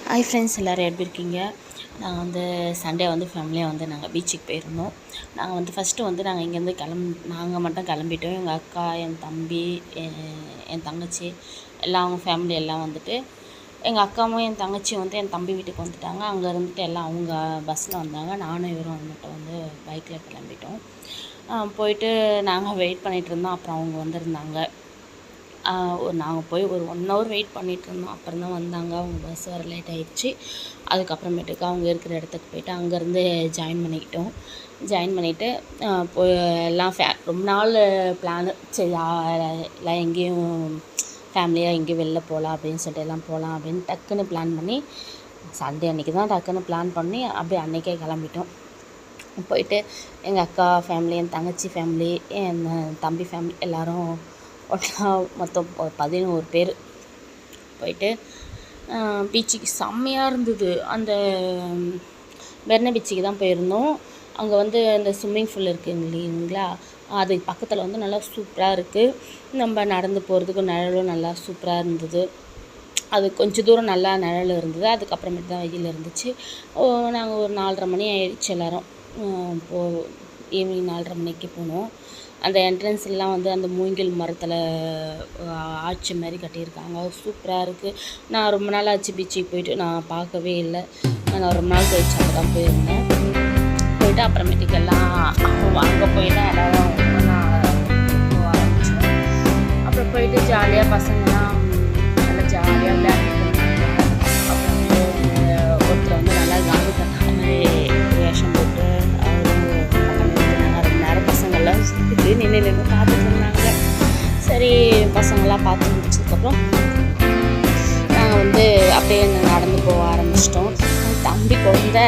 Hi friends, எல்லோரும் எப்படி இருக்கீங்க? நாங்கள் வந்து சண்டே வந்து ஃபேமிலியாக வந்து நாங்கள் பீச்சுக்கு போயிருந்தோம். நாங்கள் வந்து ஃபஸ்ட்டு வந்து நாங்கள் இங்கேருந்து நாங்கள் மட்டும் கிளம்பிட்டோம். எங்கள் அக்கா, என் தம்பி, என் தங்கச்சி எல்லாம் அவங்க ஃபேமிலி எல்லாம் வந்துட்டு, எங்கள் அக்காவும் என் தங்கச்சியும் வந்து என் தம்பி வீட்டுக்கு வந்துட்டாங்க. அங்கே இருந்துட்டு எல்லாம் அவங்க பஸ்ஸில் வந்தாங்க. நானும் இவரும் மட்டும் வந்து பைக்கில் கிளம்பிட்டோம். போயிட்டு நாங்கள் வெயிட் பண்ணிகிட்டு இருந்தோம். அப்புறம் அவங்க வந்திருந்தாங்க. நாங்கள் போய் ஒரு 1 ஹவர் வெயிட் பண்ணிகிட்ருந்தோம். அப்புறம் தான் வந்தாங்க. அவங்க பஸ் வர லேட் ஆகிடுச்சு. அதுக்கப்புறமேட்டுக்கு அவங்க இருக்கிற இடத்துக்கு போய்ட்டு அங்கேருந்து ஜாயின் பண்ணிவிட்டு எல்லாம் ரொம்ப நாள் பிளானு. சரி எல்லாம் எங்கேயும் ஃபேமிலியாக எங்கேயும் வெளில போகலாம் அப்படின்னு சொல்லிட்டு எல்லாம் போகலாம் அப்படின்னு டக்குன்னு பிளான் பண்ணி, சண்டே அன்றைக்கி தான் டக்குன்னு பிளான் பண்ணி அப்படியே அன்றைக்கே கிளம்பிட்டோம். போயிட்டு எங்கள் அக்கா ஃபேமிலி, என் தங்கச்சி ஃபேமிலி, என் தம்பி ஃபேமிலி எல்லோரும் ஒன்றா மொத்தம் 11 பேர் போயிட்டு பீச்சுக்கு செம்மையாக இருந்தது. அந்த மெரினா பீச்சுக்கு தான் போயிருந்தோம். அங்கே வந்து அந்த ஸ்விம்மிங் பூல் இருக்குது இல்லைங்களா, அது பக்கத்தில் வந்து நல்லா சூப்பராக இருக்குது. நம்ம நடந்து போகிறதுக்கு நிழலும் நல்லா சூப்பராக இருந்தது. அது கொஞ்சம் தூரம் நல்லா நிழல் இருந்தது. அதுக்கப்புறமேட்டு தான் வெயில் இருந்துச்சு. நாங்கள் ஒரு 4:30 மணி ஆயிடுச்சு. எல்லோரும் ஈவினிங் 4:30 மணிக்கு போனோம். அந்த என்ட்ரன்ஸ்லாம் வந்து அந்த மூங்கில் மரத்தில் ஆட்சி மாதிரி கட்டியிருக்காங்க. சூப்பராக இருக்குது. நான் ரொம்ப நாள் ஆச்சு பீச்சுக்கு போயிட்டு, நான் பார்க்கவே இல்லை. நான் ரொம்ப நாள் கழிச்சு அங்கே தான் போயிருந்தேன். போயிட்டு அப்புறமேட்டுக்கு எல்லாம் அங்கே போய் தான் எல்லோரும் ஒன்றா போக ஆரம்பித்தோம். அப்புறம் போயிட்டு ஜாலியாக பசங்கள்லாம் நல்லா ஜாலியாக விளையாடிட்டு இருந்தாங்க. அப்புறம் வந்து ஒருத்தர் வந்து நல்லா காலி கட்டுற மாதிரி வேஷம் போட்டு நின்று பார்த்துட்டு இருந்தாங்க. சரி, பசங்களாம் பார்த்து முடிச்சதுக்கப்புறம் நாங்கள் வந்து அப்படியே நடந்து போக ஆரம்பிச்சிட்டோம். தம்பி குழந்த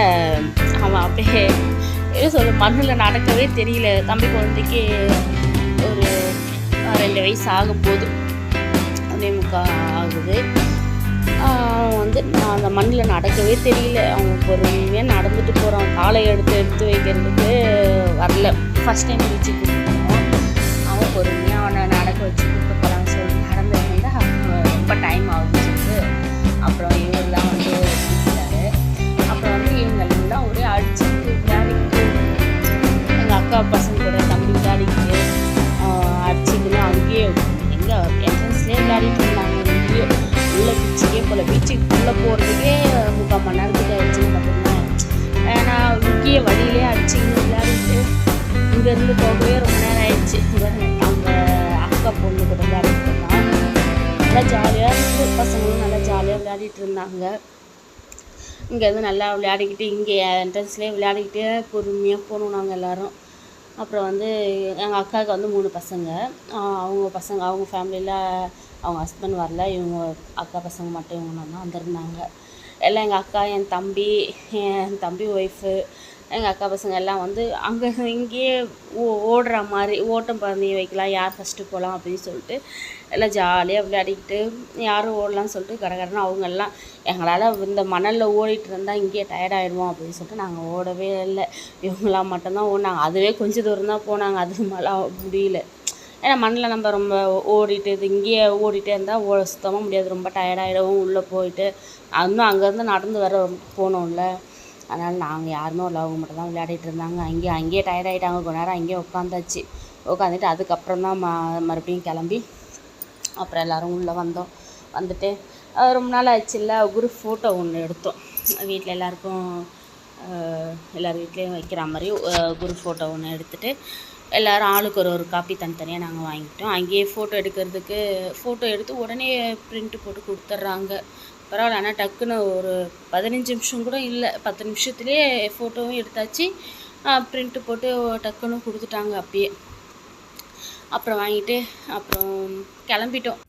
அவன் அப்படியே மண்ணில் நடக்கவே தெரியல. தம்பி குழந்தைக்கு ஒரு 2 வயசு ஆக போகுது, 1.25 ஆகுது. அவன் வந்து அந்த மண்ணில் நடக்கவே தெரியல. அவன் பொறுமையாக நடந்துட்டு போகிறான். காலை எடுத்து வைக்கிறதுக்கு வரல. ஃபஸ்ட் டைம் பீச்சுக்கு அவன் பொறுமையாக அவனை நடக்க வச்சு கூப்பிட்டு போகலான்னு சொல்லி நடந்துருந்தா ரொம்ப டைம் ஆகுதுன்னு சொல்லிட்டு அப்புறம் இவங்கெல்லாம் வந்து கூப்பிட்டாரு. அப்புறம் வந்து இவங்கெல்லாம் ஒரே அடிச்சுட்டு விளையாடிக்கிட்டு, எங்கள் அக்கா பசங்க கூட தம்பி விளையாடிக்கிட்டு அடிச்சுக்கின்னு அங்கேயே எங்கே என்ட்ரன்ஸ்லேயே விளையாடிட்டு இருந்தாங்க. இங்கேயே உள்ள பீச்சுக்கே போல். பீச்சுக்குள்ளே போகிறதுக்கே 3/4 மணி நேரத்துக்கு ஆயிடுச்சுன்னு மட்டும்தான். ஏன்னா இங்கேயே வழியிலே அடிச்சுக்கின்னு விளையாடிட்டு இங்கேருந்து போகவே ரொம்ப நேரம் ஆயிடுச்சு. அவங்க அக்கா பொண்ணு கூட விளையாடிட்டு இருந்தாங்க. நல்லா ஜாலியாக இருந்துச்சு. பசங்களும் நல்லா ஜாலியாக விளையாடிட்டு இருந்தாங்க. இங்கேருந்து நல்லா விளையாடிக்கிட்டு இங்கே என்ட்ரன்ஸ்லேயே விளையாடிக்கிட்டே பொறுமையாக போனோம் நாங்கள் எல்லோரும். அப்புறம் வந்து எங்கள் அக்காவுக்கு வந்து 3 பசங்க. அவங்க ஃபேமிலியில் அவங்க ஹஸ்பண்ட் வரல. இவங்க அக்கா பசங்க மட்டும் இவங்க தான் வந்திருந்தாங்க. எல்லாம் எங்கள் அக்கா, என் தம்பி ஒய்ஃபு, எங்கள் அக்கா பசங்க எல்லாம் வந்து அங்கே இங்கேயே ஓடுற மாதிரி ஓட்டம் பந்தயம் வைக்கலாம், யார் ஃபஸ்ட்டு போகலாம் அப்படின்னு சொல்லிட்டு எல்லாம் ஜாலியாக விளையாடிக்கிட்டு யாரும் ஓடலான்னு சொல்லிட்டு கடகடன்னு அவங்கெல்லாம் எங்களால் இந்த மணலில் ஓடிட்டு இருந்தால் இங்கேயே டயர்டாகிடுவோம் அப்படின்னு சொல்லிட்டு நாங்கள் ஓடவே இல்லை. இவங்களாம் மட்டும்தான் ஓடினாங்க. அதுவே கொஞ்சம் தூரம் தான் போனாங்க. அது மேலே முடியல. ஏன்னா மண்ணில் நம்ம ரொம்ப இங்கேயே ஓடிட்டே இருந்தால் சுத்தமாக முடியாது. ரொம்ப டயர்டாகிடவும் உள்ளே போயிட்டு இன்னும் அங்கேருந்து நடந்து வர போனோம்ல. அதனால் நாங்கள் யாருமே இல்லை. அவங்க மட்டும் தான் விளையாடிட்டு இருந்தாங்க. அங்கேயே டயர்டாகிட்டாங்க. கொஞ்ச நேரம் அங்கேயே உட்காந்துட்டு அதுக்கப்புறம் தான் மறுபடியும் கிளம்பி அப்புறம் எல்லோரும் உள்ளே வந்துட்டு ரொம்ப நாள் ஆச்சு இல்லை, குரூப் ஃபோட்டோ ஒன்று எடுத்தோம். வீட்டில் எல்லார் வீட்லேயும் வைக்கிற மாதிரி குரூப் ஃபோட்டோ ஒன்று எடுத்துகிட்டு எல்லோரும் ஆளுக்கு ஒரு காப்பி தனித்தனியாக நாங்கள் வாங்கிட்டோம். அங்கேயே ஃபோட்டோ எடுத்து உடனே ப்ரிண்ட்டு போட்டு கொடுத்துட்றாங்க. பரவாயில்ல. ஆனால் டக்குன்னு ஒரு 15 நிமிஷம் கூட இல்லை, 10 நிமிஷத்துலேயே ஃபோட்டோவும் எடுத்தாச்சு. ப்ரிண்ட்டு போட்டு டக்குன்னு கொடுத்துட்டாங்க அப்பயே. அப்புறம் வாங்கிட்டு அப்புறம் கிளம்பிட்டோம்.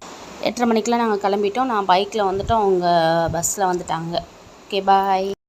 8:30 மணிக்கெலாம் நாங்கள் கிளம்பிட்டோம். நான் பைக்கில் வந்துட்டோம், அவங்க பஸ்ஸில் வந்துட்டாங்க. ஓகே, பாய்.